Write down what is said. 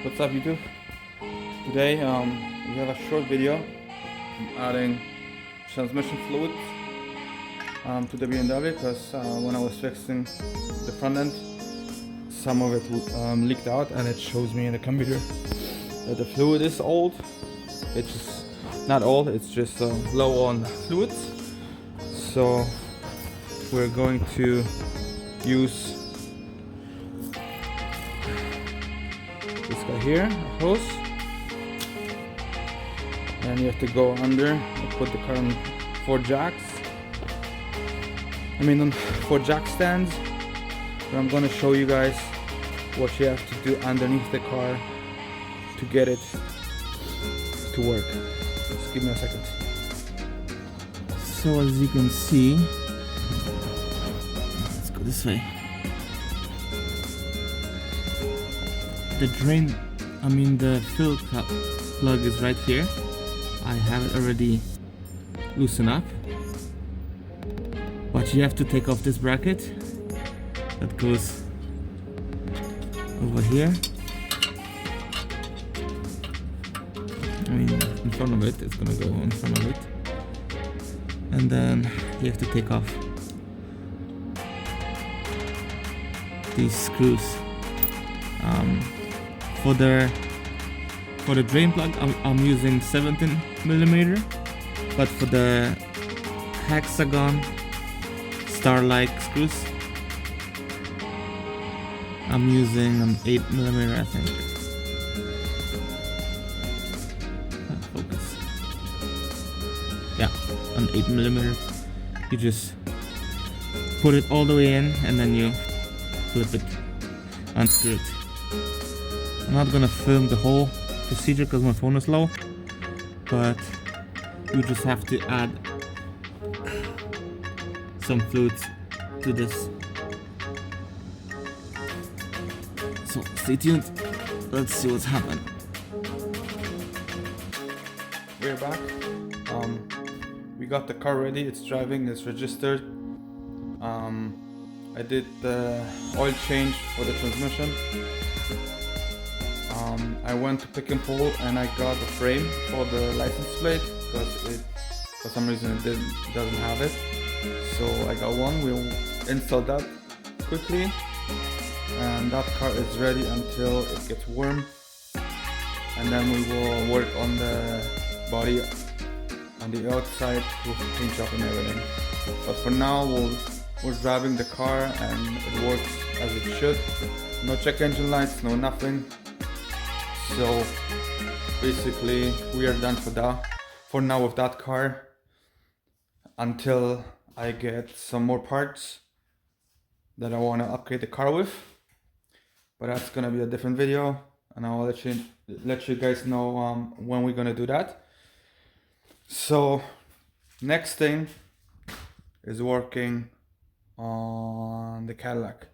What's up, YouTube? Today we have a short video. I'm adding transmission fluid to the BMW because when I was fixing the front end, some of it leaked out, and it shows me in the computer that the fluid is old. It's just not old, it's just low on fluids. So we're going to use this guy here, a hose, and you have to go under and put the car on 4 jacks. On 4 jack stands. But I'm gonna show you guys what you have to do underneath the car to get it to work. Just give me a second. So as you can see, let's go this way. The the fill plug is right here. I have it already loosened up, but you have to take off this bracket that goes over here. In front of it, it's gonna go in front of it, and then you have to take off these screws. For the drain plug, I'm using 17mm, but for the hexagon star-like screws, I'm using an 8mm, I think. Focus. Yeah, an 8mm. You just put it all the way in, and then you flip it, unscrew it. I'm not gonna film the whole procedure because my phone is low, but you just have to add some fluids to this. So stay tuned, let's see what's happened. We're back. We got the car ready, it's driving, it's registered. I did the oil change for the transmission. I went to Pick and Pull and I got a frame for the license plate because for some reason it doesn't have it. So I got one. We'll install that quickly, and that car is ready until it gets warm, and then we will work on the body on the outside with paint job and everything. But for now we're driving the car and it works as it should. No check engine lights, no nothing. So basically we are done for now with that car until I get some more parts that I want to upgrade the car with. But that's gonna be a different video, and I'll let you guys know when we're gonna do that. So next thing is working on the Cadillac.